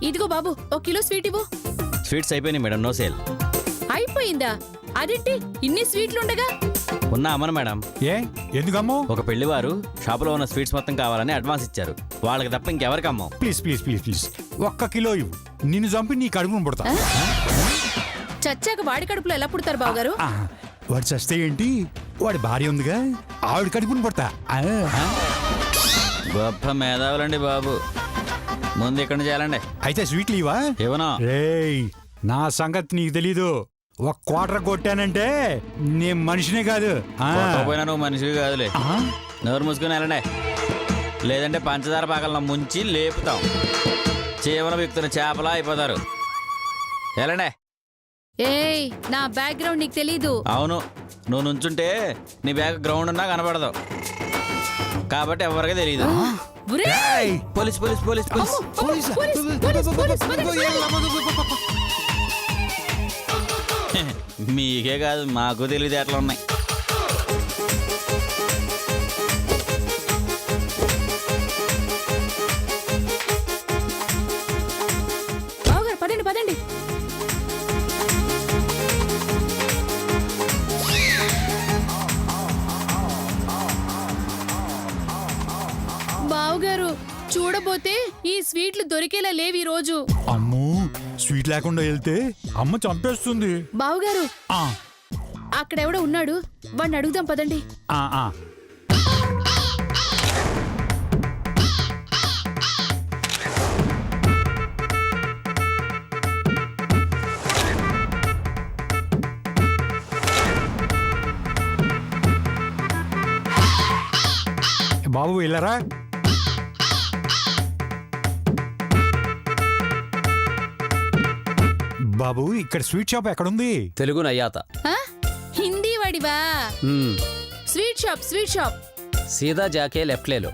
ఇదిగో బాబు 1 kilo sweet ఇవ్వు. Sweets అయిపోయినాయి మేడం, నో సేల్. అయిపోయిందా? అదేంటి ఇన్ని స్వీట్లుండగా? ఉన్నా అమ్మను మేడం. ఏ ఎందుకమ్మో? ఒక పెళ్లివారు షాపులో ఉన్న స్వీట్స్ మొత్తం కావాలని అడ్వాన్స్ ఇచ్చారు. వాళ్ళకి తప్ప ఇంకెవరికి అమ్మం. Please please please please 1 kilo ఇవ్వు. నిన్ను చంపి నీ కడుపును పుడతా. చచ్చాక వాడి కడుపులో ఎలా పుడతారు బావగారు? వాడు చస్తే ఏంటి, వాడి భార్య ఉందిగా, ఆవిడ కడుపును పుడతా. గొప్ప మేధావులండి బాబు. ముందు ఇక్కడ నుంచి చేయాలండి. అయితే స్వీట్లు ఇవా? ఇవ్వను. రేయ్, నా సంగతి నీకు తెలీదు. 1 క్వార్టర్ కొట్టానంటే నేను మనిషినే కాదు. పోయినా నువ్వు మనిషివి కాదులే. నోరు మూసుకుని వెళ్ళండి, లేదంటే పంచదార పాకలను ముంచి లేపుతాం. చీమల వ్యక్తున్న చేపలా అయిపోతారు. వెళ్ళండి. ఏయ్, నా బ్యాక్గ్రౌండ్ నీకు తెలీదు. అవును, నువ్వు నుంచుంటే నీ బ్యాగ్ గ్రౌండ్ ఉన్నా కనపడదు, కాబట్టి ఎవరికి తెలియదు. Police police police police. మీకే కాదు, మాకు తెలియదు ఎట్లా ఉన్నాయి. బావగారు పదండి పదండి. బావగారు చూడబోతే ఈ స్వీట్లు దొరికేలా లేవు ఈ రోజు. అమ్మో, స్వీట్ లేకుండా వెళ్తే అమ్మ చంపేస్తుంది. బావగారు అక్కడెవడో ఉన్నాడు, వాడిని అడుగుదాం పదండి. బాబు వెళ్ళరా? బాబు, ఇక్కడ స్వీట్ షాప్ ఎక్కడుంది? తెలుగు నయ్యాత. హిందీ వాడివా? Sweet shop sweet shop. సీదా జాకే లెఫ్ట్ లేలో.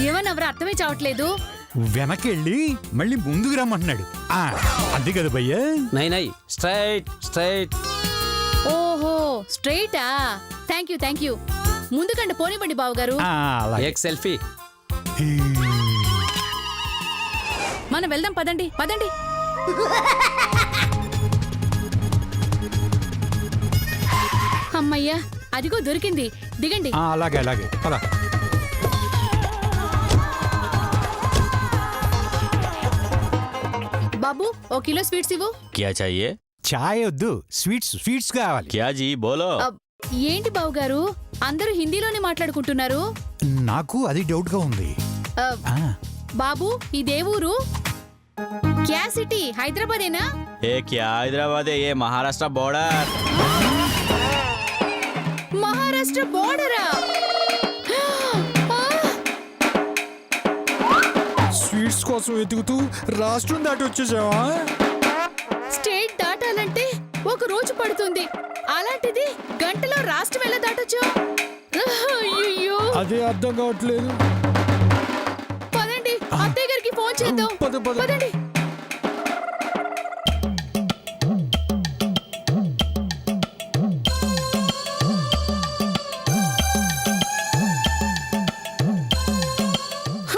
ఏమన్నవరా అర్థమే చావట్లేదు. వెనకెళ్ళి మళ్ళీ ముందుకు రమ్మంటున్నాడు. అంతే కదా భయ్యా? నై నై, స్ట్రైట్ స్ట్రైట్. ఓహో స్ట్రైటా? Thank you thank you. ముందుకండి పోనివ్వండి బావగారు. ఏక్ సెల్ఫీ. మనం వెళ్దాం పదండి పదండి. అమ్మయ్యా, అదిగో దొరికింది, దిగండి. అలాగే అలాగే పద. బాబు 1 కిలో స్వీట్స్ ఇవ్వు. క్యా చాహియే? చాయ్ వద్దు, స్వీట్స్ స్వీట్స్ కావాలి. క్యా జీ బోలో. ఏంటి బావగారు అందరూ హిందీలోనే మాట్లాడుకుంటున్నారు? నాకు అది డౌట్ గా ఉంది. బాబు ఇదే ఊరు? క్యా సిటీ? హైదరాబాదేనా? ఏ క్యా హైదరాబాదే, ఏ మహారాష్ట్ర బోర్డర్. మహారాష్ట్ర బోర్డరా? స్వీట్స్ కోసం వెతుకుతూ రాష్ట్రం దాటి వచ్చేసావా? స్టేట్ దాటాలంటే 1 రోజు పడుతుంది, అలాంటిది గంటలో రాష్ట్రం ఎలా దాటొచ్చు? అయ్యో, అదే అర్థం కావట్లేదు. పదండి అత్తయ్య గారికి ఫోన్ చేద్దాం. పదండి.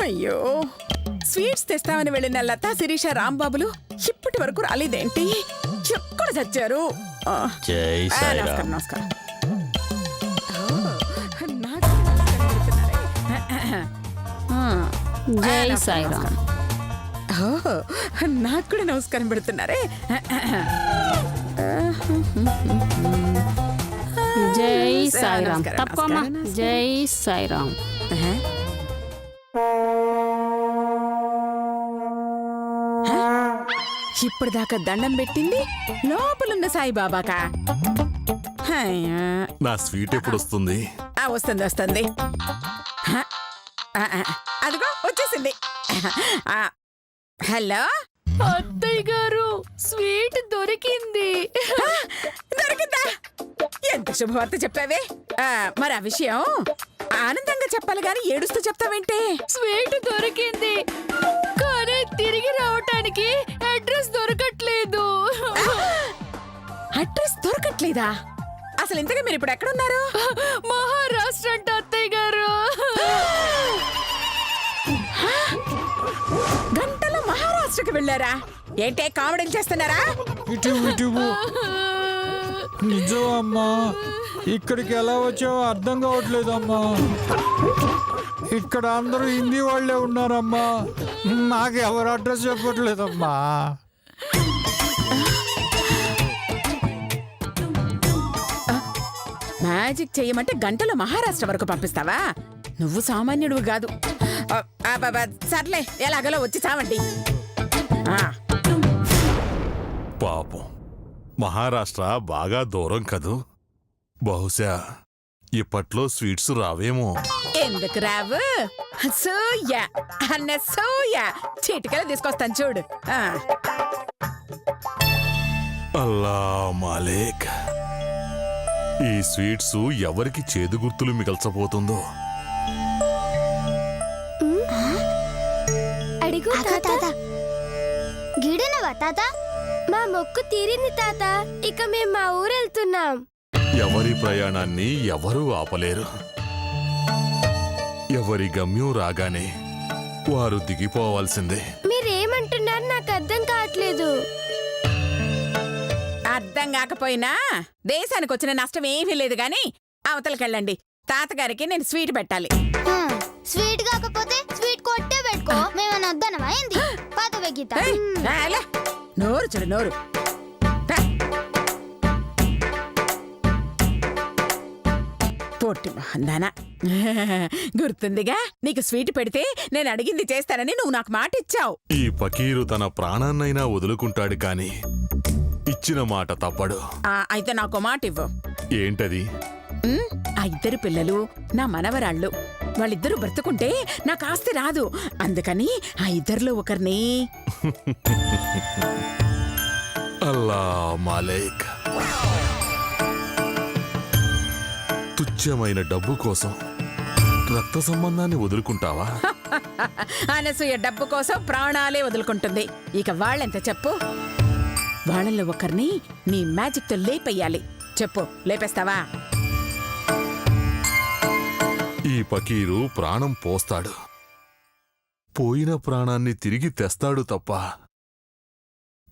అయ్యో, స్వీట్స్ తెస్తామని వెళ్ళిన లతా శిరీష రాంబాబులు ఇప్పటి వరకు రాలేదేంటి? ఎక్కడ చచ్చారు? జై సాయిరామ్. నమస్కారం. జై సాయిరామ్. నాకు కూడా నమస్కారం పెడుతున్నారే. జై సాయిరామ్. తప్పమ్మా. జై సాయిరామ్. ఇప్పటిదాకా దండం పెట్టింది లోపలున్న సాయిబాబాకా? నా స్వీట్ ఎప్పుడు వస్తుంది? వస్తుంది వస్తుంది. అదిగో వచ్చేసింది. హలో అత్తయ్య గారు, స్వీట్ దొరికింది. దొరికిందా? ఎంత శుభవార్త చెప్పావే. మరి ఆ విషయం ఆనందంగా చెప్పాలి గాని ఏడుస్తూ చెప్తావేంటే? స్వీట్ దొరికింది, కానీ తిరిగి రావటానికి అడ్రస్ దొరకట్లేదు. అడ్రస్ దొరకట్లేదా? అసలు ఇంతగా మీరు ఇప్పుడు ఎక్కడున్నారు? మహారాష్ట్ర అంట అత్తయ్య గారు. గంటలో మహారాష్ట్ర మహారాష్ట్రకి వెళ్ళారా? ఏంటే కామెడీలు చేస్తున్నారా? ఇటు నిజం అమ్మా, ఇక్కడికి ఎలా వచ్చావో అర్థం కావట్లేదమ్మా. ఇక్కడ అందరూ హిందీ వాళ్ళే ఉన్నారమ్మా, నాకు ఎవరు అడ్రస్ చెప్పట్లేదమ్మా. మ్యాజిక్ చెయ్యమంటే గంటలో మహారాష్ట్ర వరకు పంపిస్తావా? నువ్వు సామాన్యుడు కాదు. సర్లే, ఎలాగలో వచ్చి చావండి. పాపం మహారాష్ట్ర బాగా దూరం కదూ. బహుశా ఇప్పట్లో స్వీట్స్ రావేమో. ఎందుకు రావు? సూయ అన్న సూయ చిటికలు తీసుకొస్తాను చూడు. అల్లా మాలేక్, ఈ స్వీట్స్ ఎవరికి చేదు గుర్తులు మిగల్చబోతుందో. అడిగు తాత. గిడనవా తాత? మా మొక్కు తీరింది తాత, ఇక మేము మా ఊరు వెళ్తున్నాం. ఎవరి ప్రయాణాన్ని ఎవరూ ఆపలేరు. ఎవరి గమ్యం రాగానే వారు దిగిపోవాల్సిందే. మీరేమంటున్నారు నాకు అర్థం కావట్లేదు. అర్థం కాకపోయినా దేశానికి వచ్చిన నష్టం ఏమీ లేదు గాని అవతలకెళ్ళండి. తాతగారికి నేను స్వీట్ పెట్టాలి. స్వీట్ కాకపోతే స్వీట్ కొట్టే పెట్టుకో. మేమన్నా వద్దనమా ఏంది? పాత వెగీత. నోరు చూడు, నోరు. పొట్టి మహందానా, గుర్తుందిగా? నీకు స్వీట్ పెడితే నేను అడిగింది చేస్తానని నువ్వు నాకు మాట ఇచ్చావు. ఈ పకీరు తన ప్రాణాన్నైనా వదులుకుంటాడు కాని ఇచ్చిన మాట తప్పడు. అయితే నాకు మాట ఇవ్వు. ఏంటది? ఆ ఇద్దరు పిల్లలు నా మనవరాళ్ళు. వాళ్ళిద్దరూ బ్రతుకుంటే నాకు ఆస్తి రాదు. అందుకని ఆ ఇద్దరిలో ఒకరిని. అల్లా మాలేక్, తుచ్చమైన డబ్బు కోసం రక్త సంబంధాన్ని వదులుకుంటావా? అనసూయ డబ్బు కోసం ప్రాణాలే వదులుకుంటుంది. ఇక వాళ్ళెంత చెప్పు? వాళ్ళల్లో ఒకరిని నీ మ్యాజిక్ తో లేపేయాలి. చెప్పు, లేపేస్తావా? ఈ పకీరు ప్రాణం పోస్తాడు, పోయిన ప్రాణాన్ని తిరిగి తెస్తాడు తప్ప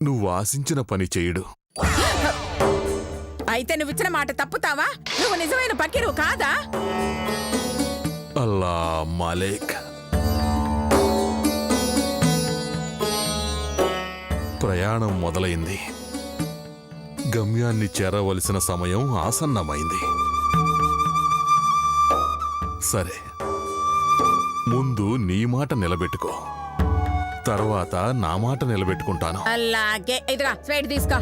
నువ్వు ఆశించిన పని చెయ్యడు. అయితే నువ్విచ్చిన మాట తప్పుతావా? నువ్వు నిజమైన పకీరు కాదా? అల్లా మాలేక్, ప్రయాణం మొదలైంది. గమ్యాన్ని చేరవలసిన సమయం ఆసన్నమైంది. సరే, ముందు నీ మాట నిలబెట్టుకో, తర్వాత నా మాట నిలబెట్టుకుంటాను. అలాగే. ఇదిగా స్వీట్ తీసుకో.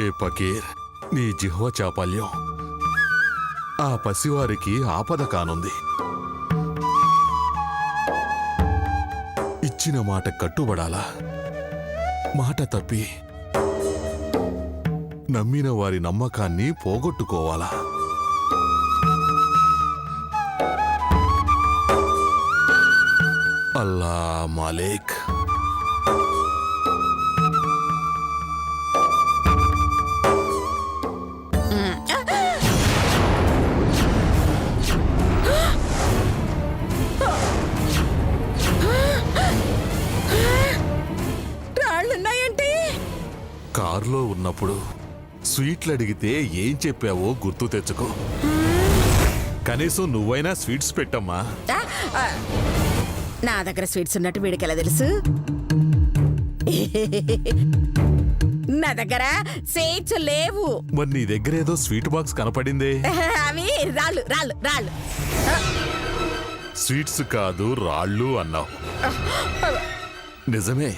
ఏ పకీర్, నీ జిహ్వ చాపల్యం ఆ పసివారికి ఆపద కానుంది. ఇచ్చిన మాట కట్టుబడాలా? మాట తప్పి నమ్మిన వారి నమ్మకాన్ని పోగొట్టుకోవాలా? అల్లా మాలేక్, రాళ్ళున్నాయంటే కారులో ఉన్నప్పుడు స్వీట్లు అడిగితే ఏం చెప్పావో గుర్తు తెచ్చుకో. కనీసం నువ్వైనా స్వీట్స్ పెట్టమ్మా. నా దగ్గర స్వీట్స్ ఉన్నట్టు వీడికెలా తెలుసు? నా దగ్గర స్వీట్స్ లేవు. మరి నీ దగ్గర ఏదో స్వీట్ బాక్స్ కనపడిందే. అవి రాళ్ళు రాళ్ళు రాళ్ళు. స్వీట్స్ కాదు రాళ్ళు అన్నావు. నిజమే,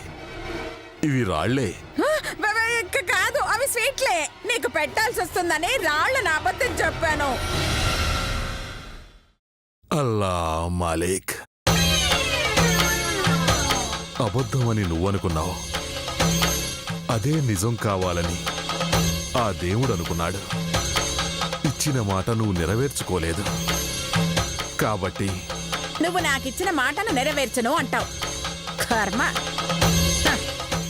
ఇవి రాళ్లే. కాదు, అవి స్వీట్లే. నీకు పెట్టాల్సి వస్తుందని రాళ్ళు నా అబద్ధం చెప్పాను. అల్లా మాలేక్, అబద్ధమని నువ్వనుకున్నావు, అదే నిజం కావాలని ఆ దేవుడు అనుకున్నాడు. ఇచ్చిన మాట నువ్వు నెరవేర్చుకోలేదు కాబట్టి నువ్వు నాకిచ్చిన మాటను నెరవేర్చను అంటావు. కర్మ.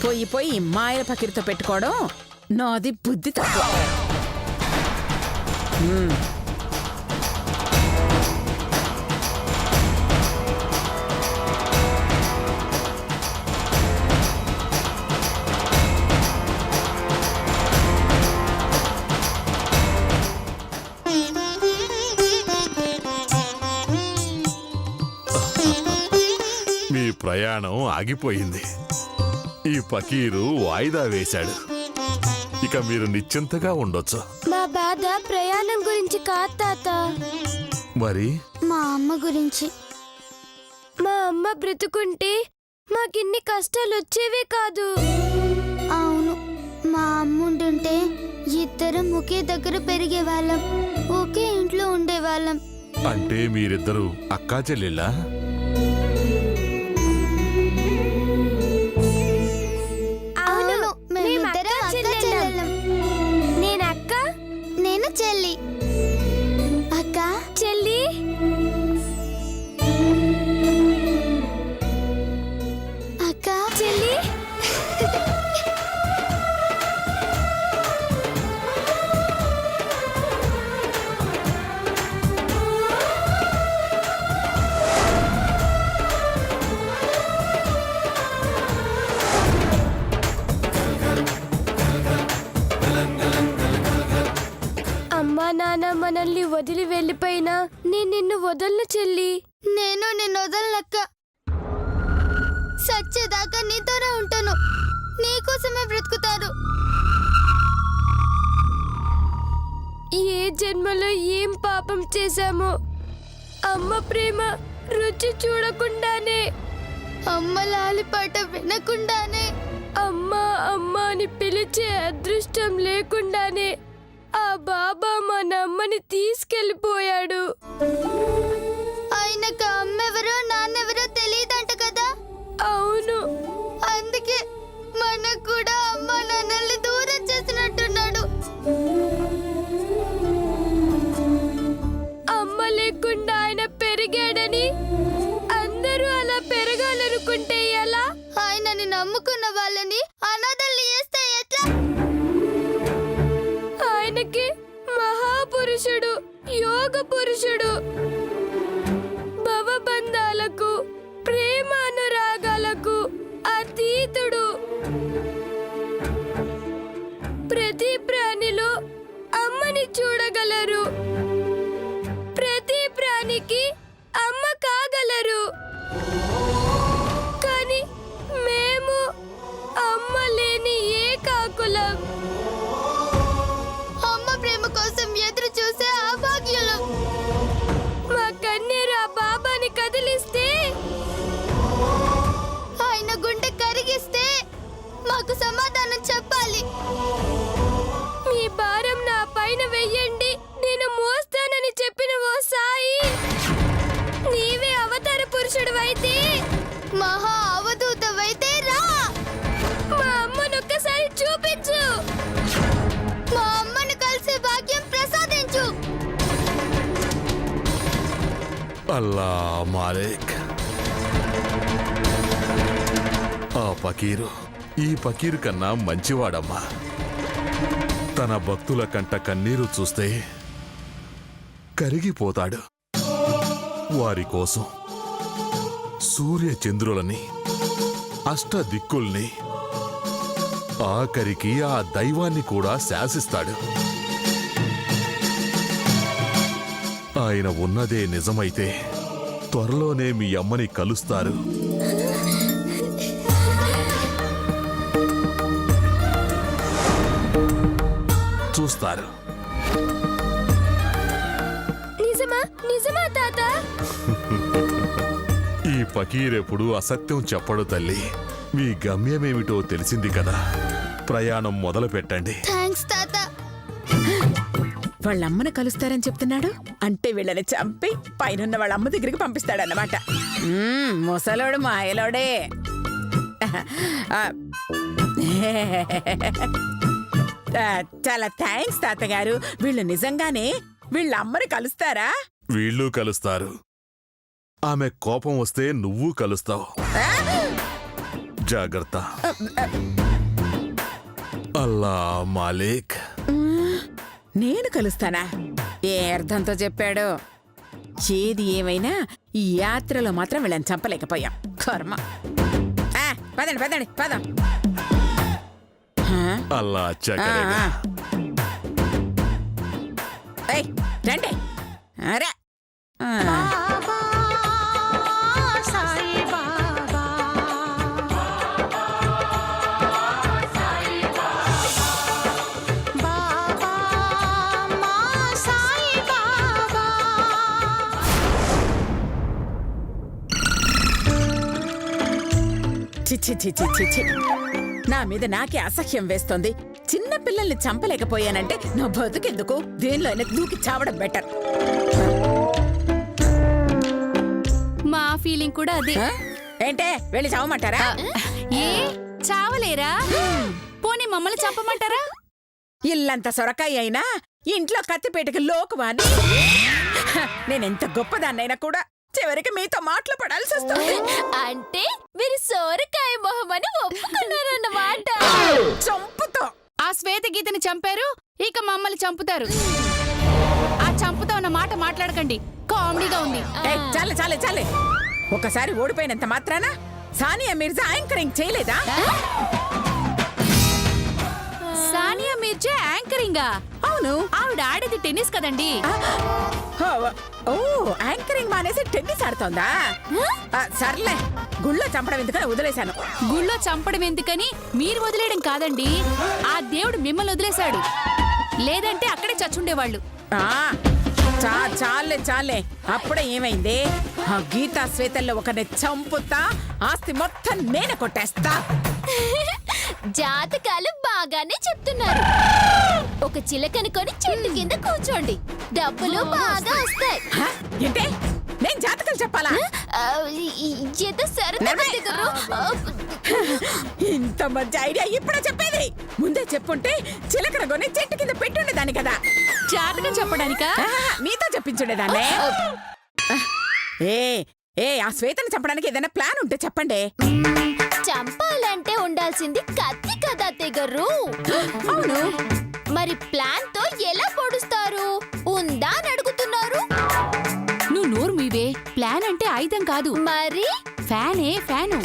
పోయి పోయి మాయల పకిరితో పెట్టుకోవడం నాది బుద్ధి తక్కువ. ప్రయాణం ఆగిపోయింది. ఈ పకీరు వాయిదా వేశాడు. ఇక మీరు నిశ్చింతగా ఉండొచ్చు. మా బాధ ప్రయాణం గురించి కాదు తాత, మరి మా అమ్మ గురించి. మా అమ్మ బ్రతుకుంటే మాకిన్ని కష్టాలు వచ్చేవే కాదు. అవును, మా అమ్మ ఉంటుంటే ఇద్దరం ఒకే దగ్గర పెరిగేవాళ్ళం, ఒకే ఇంట్లో ఉండేవాళ్ళం. అంటే మీరిద్దరూ అక్కా చెల్లెళ్ళా? అవును, మేమిద్దరం అక్కా చెల్లెళ్ళం. నేను అక్క, నేను చెల్లి. అక్క, చెల్లి. అక్క, చెల్లి. అమ్మా నాన్న మనల్ని వదిలి వెళ్ళిపోయినా నేను నిన్ను వదలను చెల్లి. నేను నిన్ను వదలనక్క. సచ్చేదాకా నీతోనే ఉంటాను. నీకోసమే బ్రతుకుతాను. ఏ జన్మలో ఏం పాపం చేశామో అమ్మ ప్రేమ రుచి చూడకుండానే, అమ్మ లాలిపాట వినకుండానే, అమ్మా అమ్మా అని పిలిచే అదృష్టం లేకుండానే ఆ బాబా మన అమ్మని తీసుకెళ్ళిపోయాడు. ఆయనకు అమ్మెవరో నాన్నెవరో తెలియదంట కదా. అవును, అందుకే మనకు కూడా అమ్మ నాన్నల్ని దూరం చేసినట్టున్నాడు. అమ్మ లేకుండా ఆయన పెరిగాడని అందరూ అలా పెరగాలనుకుంటే ఎలా? ఆయనని నమ్ముకున్న వాళ్ళని అనాథల్ని చేస్తే ఎట్లా? ఆయనకి మహాపురుషుడు, యోగ పురుషుడు. భవబంధాలకు, ప్రేమానురాగాలకు అతీతుడు. ప్రతి ప్రాణిలో అమ్మని చూడగలరు. ప్రతి ప్రాణికి అమ్మ కాగలరు. కానీ మేము అమ్మ లేని ఏకాకులం. అమ్మ ప్రేమ కోసం ఎదురు చూసే అభాగ్యులం. మా కన్నీరు ఆ బాబాని కదిలిస్తే, ఆయన గుండె కరిగిస్తే మాకు సమాధానం చెప్పాలి. మీ భారం నా పైన వెయ్యండి, నేను మోస్తానని చెప్పిన ఓ సాయి, నీవే అవతార పురుషుడివైతే, మహా అవధూతవైతే రా. మా అమ్మనొక్కసారి చూపించు. మా అమ్మను కలిసే భాగ్యం ప్రసాదించు. అల్లా మాలిక్. ఆ పకీరు ఈ పకీరు కన్నా మంచివాడమ్మా. తన భక్తుల కంట కన్నీరు చూస్తే కరిగిపోతాడు. వారి కోసం సూర్య చంద్రులని, అష్ట దిక్కుల్ని, ఆఖరికి ఆ దైవాన్ని కూడా శాసిస్తాడు. ఆయన ఉన్నదే నిజమైతే త్వరలోనే మీ అమ్మని కలుస్తారు. చూస్తారు. నిజమా? నిజమా తాత? ఈ పకీరెప్పుడు అసత్యం చెప్పడు తల్లి. మీ గమ్యమేమిటో తెలిసింది కదా. ప్రయాణం మొదలు పెట్టండి. థాంక్స్ తాత. వాళ్ళమ్మను కలుస్తారని చెప్తున్నాడు అంటే వీళ్ళని చంపి పైన వాళ్ళ అమ్మ దగ్గరికి పంపిస్తాడన్నమాట. ముసలోడు మాయలోడే. చాలా థ్యాంక్స్ తాతగారు. వీళ్ళు నిజంగానే వీళ్ళ అమ్మని కలుస్తారా? వీళ్ళు కలుస్తారు. ఆమె కోపం వస్తే నువ్వు కలుస్తావు. జాగ్రత్త. అల్లా మాలిక్. నేను కలుస్తానా? ఏ అర్థంతో చెప్పాడు? ఏది ఏమైనా ఈ యాత్రలో మాత్రం వీళ్ళని చంపలేకపోయాం. కర్మ. పదండి పదండి పదం. అల్లా చక్కగా. రండి. అరే చిచ్చి చిచ్చి చిచ్చి నా మీద నాకే అసహ్యం వేస్తోంది. చిన్న పిల్లల్ని చంపలేకపోయానంటే నా బతుకెందుకు? దేనిలో అయినా దూకి చావడం బెటర్. మా ఫీలింగ్ కూడా అదే. ఏంటే వెళ్ళి చావమంటారా? ఏ చావలేరా? పోనీ మమ్మల్ని చంపమంటారా? ఇల్లంత సొరకాయ అయినా ఇంట్లో కత్తిపేటకి లోకువాని. నేనెంత గొప్పదాన్నైనా కూడా చివరికి మీతో మాటలు పడాల్సి వస్తుంది. అంటే మీరు సోరకాయ మొహమని ఒప్పుకున్నారన్నమాట. చంపుతో ఆ శ్వేత గీతని చంపారు, ఇక మమ్మల్ని చంపుతారు. ఆ చంపుతా ఉన్న మాట మాట్లాడకండి, కామెడీగా ఉంది. ఏయ్, చాలే చాలే చాలే. ఒకసారి ఓడిపోయినంత మాత్రాన సానియా మిర్జా యాంకరింగ్ చేయలేదా? సానియా మీర్జా యాంకరింగా? అవును. ఆవిడ ఆడేది టెన్నిస్ కదండి. ఓ యాంకరింగ్ మానేసి టెన్నిస్ ఆడుతోందా? సర్లే, గుళ్ళో చంపడం ఎందుకని వదిలేశాను. గుళ్ళో చంపడం ఎందుకని మీరు వదిలేయడం కాదండి, ఆ దేవుడు మిమ్మల్ని వదిలేశాడు. లేదంటే అక్కడే చచ్చుండేవాళ్ళు. చాలే చాలే. అప్పుడే ఏమైంది? ఆ గీతా శ్వేతల్లో ఒకరిని చంపుతా, ఆస్తి మొత్తం నేనే కొట్టేస్తా. జాతకాలు బాగానే చెప్తున్నారు. ఒక చిలకని కొని చెట్టు కింద కూర్చోండి, డబ్బులు బాగా వస్తాయి. ఏంటే నేను జాతకాలు చెప్పాలా? ఏదో సరదా గురు. ఇంత మంచి ఐడియా ఇప్పుడే చెప్పేది. ముందే చెప్పుంటే చిలకడ కొని చెట్టు కింద పెట్టుండేదాన్ని కదా. జాతకం చెప్పడానికా? మీతో చెప్పించుండేదాన్నే. ఆ శ్వేతను చంపడానికి ఏదైనా ప్లాన్ ఉంటే చెప్పండి. చంపాలంటే ఉండాల్సింది కత్తి కదా తెగరు. అవును. మరి ప్లాన్ తో ఎలా పొడుస్తారు? ఉందా అని అడుగుతున్నారు. నువ్వు నోరు మీవే. ప్లాన్ అంటే ఆయుధం కాదు, మరి ఫ్యానే. ఫ్యాను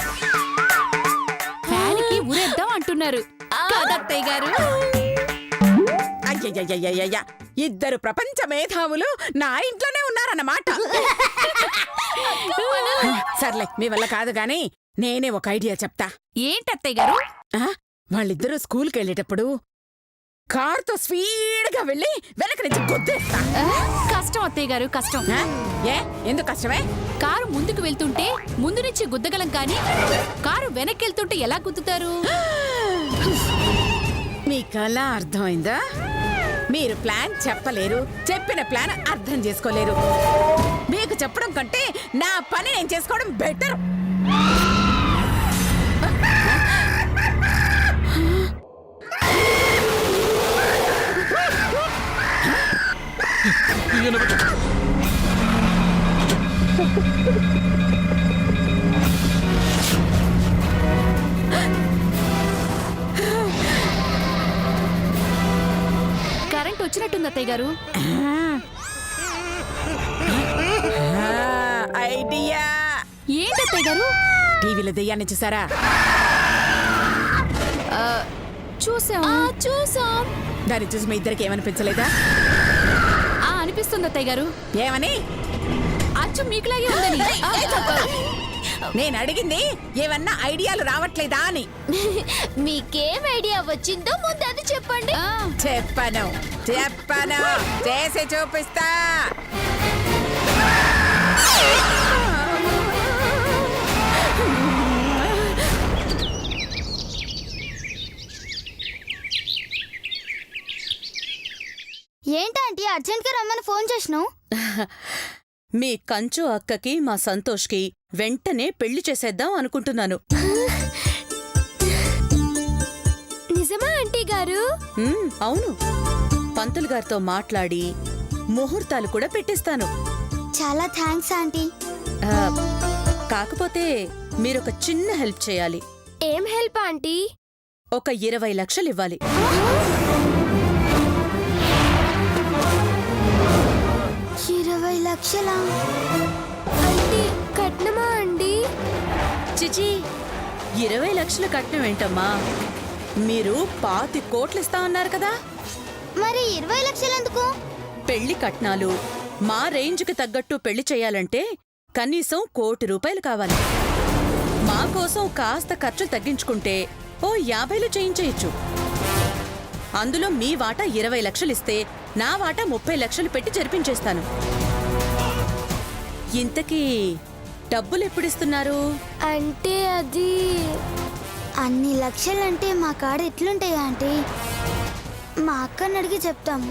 ఫ్యాన్కి ఉరేద్దాం అంటున్నారు కదత్తయ్య గారు. అయ్యయ్యయ్యయ్యయ్య, ఇద్దరు ప్రపంచ మేధావులు నా ఇంట్లోనే ఉన్నారన్నమాట. సర్లే, మీ వల్ల కాదు గాని నేనే ఒక ఐడియా చెప్తా. ఏంటత్తయ్య గారు? వాళ్ళిద్దరూ స్కూల్కి వెళ్ళేటప్పుడు కార్తో స్పీడ్గా వెళ్ళి వెనక నుంచి గుద్దేస్తా. కష్టం అత్తయ్య గారు, కష్టం. ఎందుకు కష్టమే? కారు ముందుకు వెళ్తుంటే ముందు నుంచి గుద్దగలం, కానీ కారు వెనక్కి వెళ్తుంటే ఎలా గుద్దుతారు? మీకలా అర్థమైందా? మీరు ప్లాన్ చెప్పలేరు, చెప్పిన ప్లాన్ అర్థం చేసుకోలేరు. మీకు చెప్పడం కంటే నా పని నేను చేసుకోవడం బెటర్. కరెంట్ వచ్చినట్టుంది అత్తయ్య గారు. ఐడియా. ఏంటత్తయ్య గారు? టీవీలో దెయ్యాన్ని చూసారా? చూసాం. దాన్ని చూసి మీ ఇద్దరికి ఏమనిపించలేదా? అనిపిస్తుంది అత్తయ్య గారు. ఏమని? అచ్చు మీకులాగే ఉందని. నేను అడిగింది ఏమన్నా ఐడియాలు రావట్లేదా అని. మీకేం ఐడియా వచ్చిందో ముందు అది చెప్పండి. చెప్పను చేసి చూపిస్తా. ఏంటంటే అర్జెంట్ గా రమ్మని ఫోన్ చేసినావు? మీ కంచు అక్కకి మా సంతోష్కి వెంటనే పెళ్లి చేసేద్దాం అనుకుంటున్నాను. నిజమా ఆంటీ గారు? అవును, పంతులు గారితో మాట్లాడి ముహూర్తాలు కూడా పెట్టిస్తాను. చాలా థ్యాంక్స్ ఆంటీ. కాకపోతే మీరొక చిన్న హెల్ప్ చేయాలి. ఏం హెల్ప్ ఆంటీ? ఒక 20 లక్షలు ఇవ్వాలి. 20 లక్షలా? ఆంటీ కట్నమా అండి? చిచి, 20 లక్షలు కట్నం ఏంటమ్మా? మీరు 25 కోట్లు ఇస్తా అన్నారు కదా. మరి 20 లక్షలు ఎందుకు? పెళ్లి కట్నాలు మా రేంజ్కి తగ్గట్టు పెళ్లి చేయాలంటే కనీసం 1 కోటి రూపాయలు కావాలి. మా కోసం కాస్త ఖర్చు తగ్గించుకుంటే ఓ 50లో చేయించేయచ్చు. అందులో మీ వాటా 20 లక్షలు ఇస్తే నా వాటా 30 లక్షలు పెట్టి జరిపించేస్తాను. ఇంతకీ డబ్బులు ఎప్పుడిస్తున్నారు? అంటే అది అన్ని లక్షలంటే మా కాడ ఎట్లుంటాయా ఆంటీ? మా అక్కని అడిగి చెప్తాం.